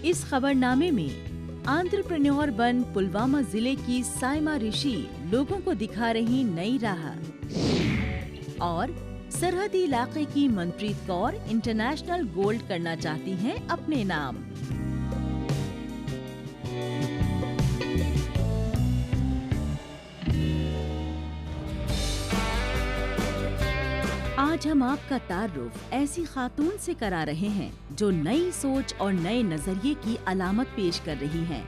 इस खबरनामे में एंटरप्रेन्योर बन पुलवामा जिले की साइमा ऋषि लोगों को दिखा रही नई राह और सरहदी इलाके की मनप्रीत कौर इंटरनेशनल गोल्ड करना चाहती हैं अपने नाम। आज हम आपका तारुफ ऐसी खातून से करा रहे हैं जो नई सोच और नए नजरिए की अलामत पेश कर रही हैं।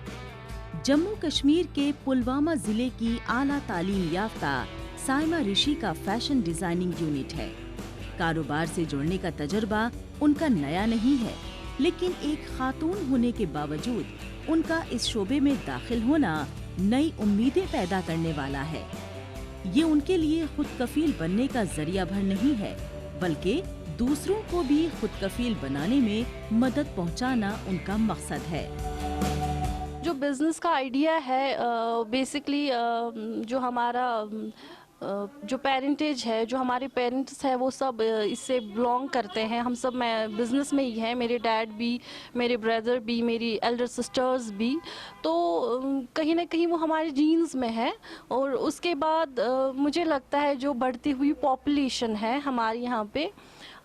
जम्मू कश्मीर के पुलवामा जिले की आला तालीम याफ्ता साइमा ऋषि का फैशन डिजाइनिंग यूनिट है। कारोबार से जुड़ने का तजर्बा उनका नया नहीं है, लेकिन एक खातून होने के बावजूद उनका इस शोबे में दाखिल होना नई उम्मीदें पैदा करने वाला है। ये उनके लिए खुद कफील बनने का जरिया भर नहीं है, बल्कि दूसरों को भी खुद कफील बनाने में मदद पहुंचाना उनका मकसद है। जो बिज़नेस का आइडिया है बेसिकली जो हमारा जो पेरेंटेज है, जो हमारे पेरेंट्स है वो सब इससे बिलोंग करते हैं। हम सब मैं बिज़नेस में ही हैं, मेरे डैड भी, मेरे ब्रदर भी, मेरी एल्डर सिस्टर्स भी। तो कहीं ना कहीं वो हमारे जीन्स में है। और उसके बाद मुझे लगता है जो बढ़ती हुई पॉपुलेशन है हमारे यहाँ पे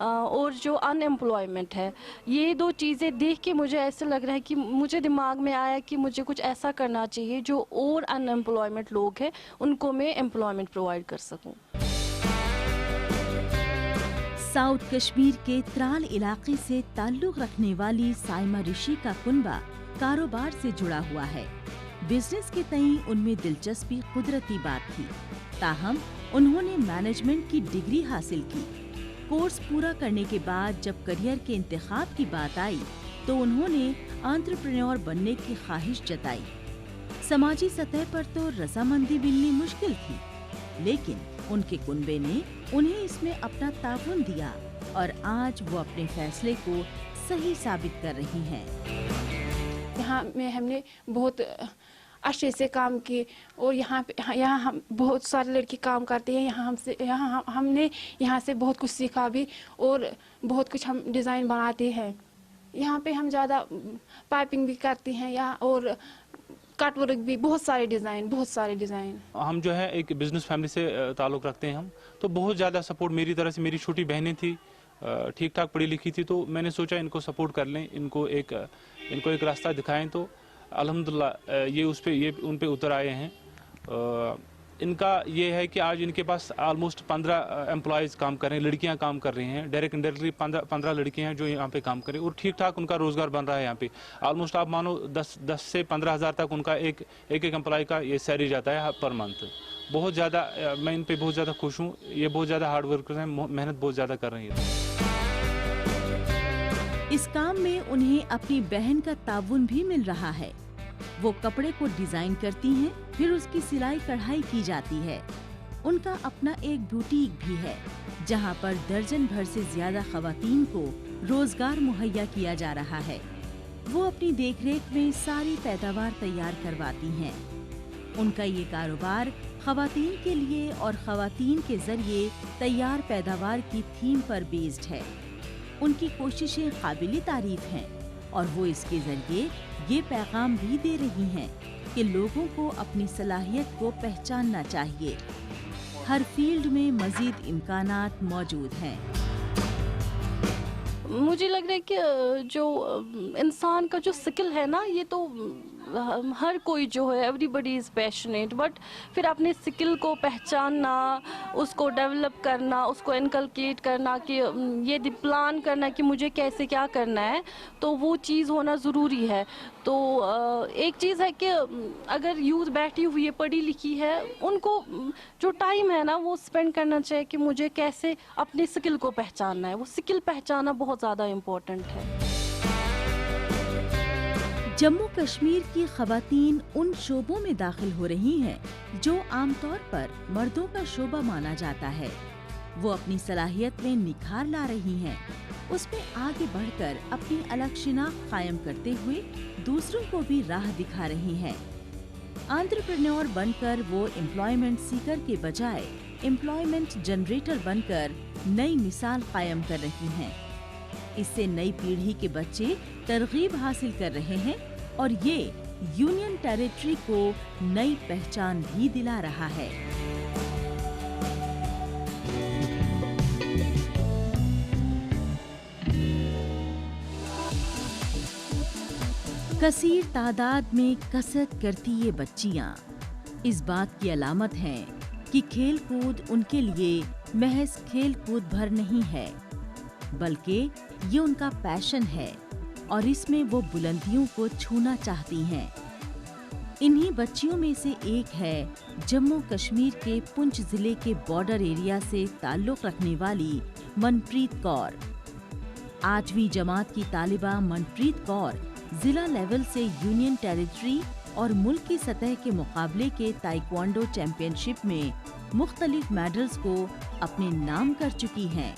और जो अनएम्प्लॉयमेंट है, ये दो चीज़ें देख के मुझे ऐसे लग रहा है कि मुझे दिमाग में आया कि मुझे कुछ ऐसा करना चाहिए जो और अनएम्प्लॉयमेंट लोग हैं उनको मैं एम्प्लॉयमेंट प्रोवाइड कर सकूं। साउथ कश्मीर के त्राल इलाके से ताल्लुक रखने वाली साइमा ऋषि का कुनबा कारोबार से जुड़ा हुआ है। बिजनेस के तई उनमें दिलचस्पी कुदरती बात थी, ताहम उन्होंने मैनेजमेंट की डिग्री हासिल की। कोर्स पूरा करने के बाद जब करियर के इंतखाब की बात आई तो उन्होंने एंटरप्रेन्योर बनने की ख्वाहिश जताई। समाजी सतह पर तो रजामंदी मिलनी मुश्किल थी, लेकिन उनके कुनबे ने उन्हें इसमें अपना ताउन दिया और आज वो अपने फैसले को सही साबित कर रही हैं। यहाँ में हमने बहुत अच्छे से काम किए और यहाँ हम बहुत सारे लड़के काम करते हैं। हमने यहाँ से बहुत कुछ सीखा भी और बहुत कुछ हम डिज़ाइन बनाते हैं। यहाँ पे हम ज़्यादा पाइपिंग भी करते हैं यहाँ और कट वर्क भी, बहुत सारे डिज़ाइन। हम जो है एक बिजनेस फैमिली से ताल्लुक़ रखते हैं हम, तो बहुत ज़्यादा सपोर्ट मेरी तरफ से। मेरी छोटी बहनें थी, ठीक ठाक पढ़ी लिखी थी, तो मैंने सोचा इनको सपोर्ट कर लें, इनको एक रास्ता दिखाएं। तो अल्हम्दुलिल्लाह ये उन पे उतर आए हैं। इनका ये है कि आज इनके पास ऑलमोस्ट 15 एम्प्लॉयज़ काम कर रहे हैं, लड़कियां काम कर रही हैं। डायरेक्ट इनडायरेक्टली 15 लड़कियां हैं जो यहाँ पे काम कर रही हैं और ठीक ठाक उनका रोज़गार बन रहा है यहाँ पे। ऑलमोस्ट आप मानो 10 से 15 हज़ार तक उनका एक एम्प्लॉय का ये सैलरी जाता है पर मंथ। बहुत ज़्यादा मैं इन पर बहुत ज़्यादा खुश हूँ। ये बहुत ज़्यादा हार्ड वर्कर हैं, मेहनत बहुत ज़्यादा कर रही है। इस काम में उन्हें अपनी बहन का ताउन भी मिल रहा है। वो कपड़े को डिजाइन करती हैं, फिर उसकी सिलाई कढ़ाई की जाती है। उनका अपना एक बुटीक भी है, जहां पर दर्जन भर से ज्यादा खवातीन को रोजगार मुहैया किया जा रहा है। वो अपनी देखरेख में सारी पैदावार तैयार करवाती हैं। उनका ये कारोबार खवातीन के लिए और खवातीन के जरिए तैयार पैदावार की थीम पर बेस्ड है। उनकी कोशिशें काबिल तारीफ हैं और वो इसके जरिए ये पैगाम भी दे रही हैं कि लोगों को अपनी सलाहियत को पहचानना चाहिए। हर फील्ड में मजीद इम्कानात मौजूद हैं। मुझे लग रहा है कि जो इंसान का जो स्किल है ना, ये तो हर कोई जो है एवरीबडी इज़ पैशनेट, बट फिर अपने स्किल को पहचानना, उसको डेवलप करना, उसको इनकलकेट करना कि ये प्लान करना कि मुझे कैसे क्या करना है, तो वो चीज़ होना ज़रूरी है। तो एक चीज़ है कि अगर यूथ बैठी हुई है, पढ़ी लिखी है, उनको जो टाइम है ना वो स्पेंड करना चाहिए कि मुझे कैसे अपने स्किल को पहचानना है। वो स्किल पहचानना बहुत ज़्यादा इम्पोर्टेंट है। जम्मू कश्मीर की खवातीन उन शोबों में दाखिल हो रही हैं जो आमतौर पर मर्दों का शोबा माना जाता है। वो अपनी सलाहियत में निखार ला रही हैं, उसमें आगे बढ़कर अपनी अलग शिनाख्त कायम करते हुए दूसरों को भी राह दिखा रही हैं। एंटरप्रेन्योर बनकर वो एम्प्लॉयमेंट सीकर के बजाय एम्प्लॉयमेंट जनरेटर बनकर नई मिसाल कायम कर रही हैं। इससे नई पीढ़ी के बच्चे तरगीब हासिल कर रहे हैं और ये यूनियन टेरिटरी को नई पहचान भी दिला रहा है। कसीर तादाद में कसरत करती ये बच्चियां इस बात की अलामत हैं कि खेल कूद उनके लिए महज खेल कूद भर नहीं है, बल्कि ये उनका पैशन है और इसमें वो बुलंदियों को छूना चाहती हैं। इन्हीं बच्चियों में से एक है जम्मू कश्मीर के पुंछ जिले के बॉर्डर एरिया से ताल्लुक रखने वाली मनप्रीत कौर। 8वीं जमात की तालिबा मनप्रीत कौर जिला लेवल से यूनियन टेरिटरी और मुल्क की सतह के मुकाबले के ताइक्वांडो चैंपियनशिप में मुख्तलिफ मेडल्स को अपने नाम कर चुकी हैं।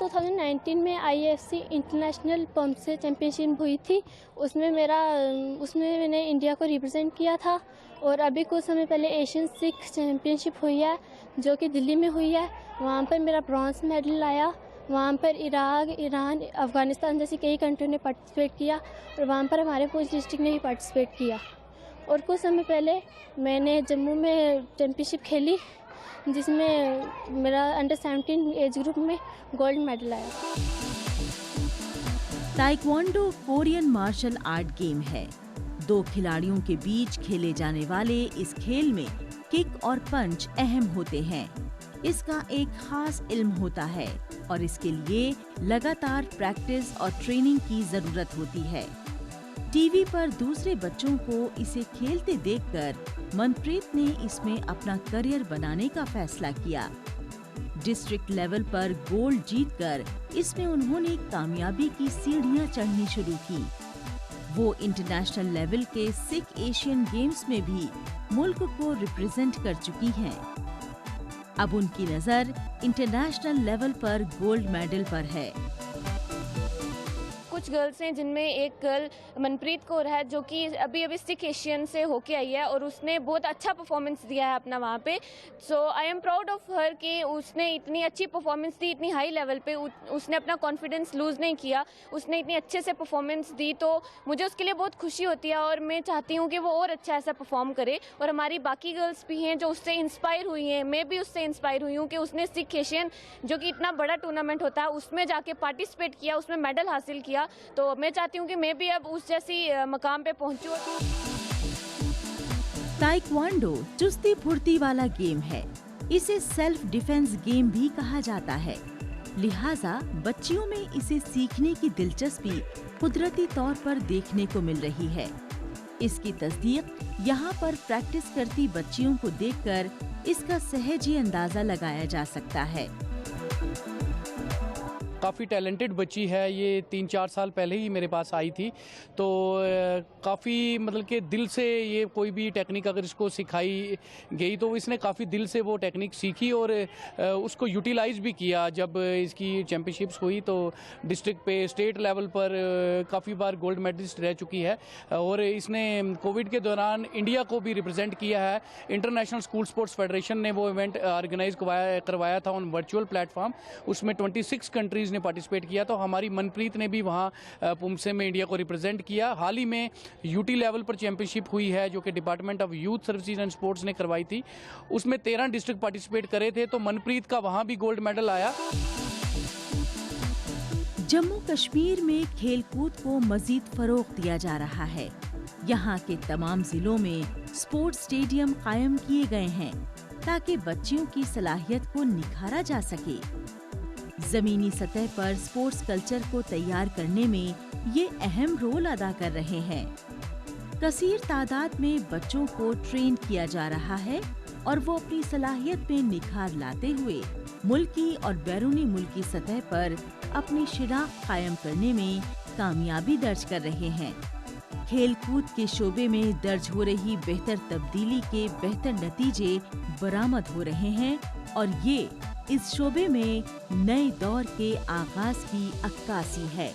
2019 में IFC इंटरनेशनल पंप से चैंपियनशिप हुई थी। उसमें मैंने इंडिया को रिप्रेजेंट किया था और अभी कुछ समय पहले एशियन सिख चैंपियनशिप हुई है जो कि दिल्ली में हुई है। वहाँ पर मेरा ब्रॉन्ज मेडल आया। वहाँ पर इराक, ईरान, अफ़गानिस्तान जैसी कई कंट्री ने पार्टिसिपेट किया और वहाँ पर हमारे पुंछ डिस्ट्रिक्ट ने भी पार्टिसिपेट किया। और कुछ समय पहले मैंने जम्मू में चैंपियनशिप खेली जिसमें मेरा अंडर 17 एज ग्रुप में गोल्ड मेडल आया। Taekwondo Korean martial art game है। 2 खिलाड़ियों के बीच खेले जाने वाले इस खेल में किक और पंच अहम होते हैं। इसका एक खास इल्म होता है और इसके लिए लगातार प्रैक्टिस और ट्रेनिंग की जरूरत होती है। टीवी पर दूसरे बच्चों को इसे खेलते देखकर मनप्रीत ने इसमें अपना करियर बनाने का फैसला किया। डिस्ट्रिक्ट लेवल पर गोल्ड जीतकर इसमें उन्होंने कामयाबी की सीढ़ियां चढ़नी शुरू की। वो इंटरनेशनल लेवल के सिख एशियन गेम्स में भी मुल्क को रिप्रेजेंट कर चुकी हैं। अब उनकी नजर इंटरनेशनल लेवल पर गोल्ड मेडल पर है। कुछ गर्ल्स हैं जिनमें एक गर्ल मनप्रीत कौर है जो कि अभी सिख एशियन से होके आई है और उसने बहुत अच्छा परफॉर्मेंस दिया है अपना वहाँ पे। So I am proud of her कि उसने इतनी अच्छी परफॉर्मेंस दी, इतनी हाई लेवल पे उसने अपना कॉन्फिडेंस लूज़ नहीं किया, उसने इतनी अच्छे से परफॉर्मेंस दी। तो मुझे उसके लिए बहुत खुशी होती है और मैं चाहती हूँ कि वो और अच्छा ऐसा परफॉर्म करे। और हमारी बाकी गर्ल्स भी हैं जो उससे इंस्पायर हुई हैं। मैं भी उससे इंस्पायर हुई हूँ कि उसने सिख एशियन जो कि इतना बड़ा टूर्नामेंट होता है उसमें जाके पार्टिसिपेट किया, उसमें मेडल हासिल किया। तो मैं चाहती हूँ कि मैं भी अब उस जैसी मकाम पे पहुँचूँ। ताइक्वांडो चुस्ती फुर्ती वाला गेम है। इसे सेल्फ डिफेंस गेम भी कहा जाता है, लिहाजा बच्चियों में इसे सीखने की दिलचस्पी कुदरती तौर पर देखने को मिल रही है। इसकी तस्दीक यहाँ पर प्रैक्टिस करती बच्चियों को देखकर इसका सहज ही अंदाजा लगाया जा सकता है। काफ़ी टैलेंटेड बच्ची है। ये 3-4 साल पहले ही मेरे पास आई थी। तो काफ़ी मतलब कि दिल से ये कोई भी टेक्निक अगर इसको सिखाई गई तो इसने काफ़ी दिल से वो टेक्निक सीखी और उसको यूटिलाइज भी किया। जब इसकी चैम्पियनशिप्स हुई तो डिस्ट्रिक्ट पे, स्टेट लेवल पर काफ़ी बार गोल्ड मेडलिस्ट रह चुकी है और इसने कोविड के दौरान इंडिया को भी रिप्रेजेंट किया है। इंटरनेशनल स्कूल स्पोर्ट्स फेडरेशन ने वो इवेंट ऑर्गेनाइज करवाया था ऑन वर्चुअल प्लेटफॉर्म। उसमें 26 कंट्रीज ने पार्टिसिपेट किया। तो हमारी मनप्रीत ने भी वहाँ पुमसे में इंडिया को रिप्रेजेंट किया। हाल ही में यूटी लेवल पर चैंपियनशिप हुई है जो कि department of youth services and sports ने करवाई थी। उसमें 13 डिस्ट्रिक्ट पार्टिसिपेट करे थे तो मनप्रीत का वहाँ भी गोल्ड मेडल आया। जम्मू कश्मीर में खेलकूद को मजीद फरोग दिया जा रहा है। यहाँ के तमाम जिलों में स्पोर्ट्स स्टेडियम कायम किए गए हैं ताकि बच्चियों की सलाहियत को निखारा जा सके। जमीनी सतह पर स्पोर्ट्स कल्चर को तैयार करने में ये अहम रोल अदा कर रहे हैं। कसीर तादाद में बच्चों को ट्रेन किया जा रहा है और वो अपनी सलाहियत में निखार लाते हुए मुल्की और बैरूनी मुल्की सतह पर अपनी शिनाख्त कायम करने में कामयाबी दर्ज कर रहे हैं। खेलकूद के शोबे में दर्ज हो रही बेहतर तब्दीली के बेहतर नतीजे बरामद हो रहे हैं और ये इस शोबे में नए दौर के आगाज की अक्कासी है।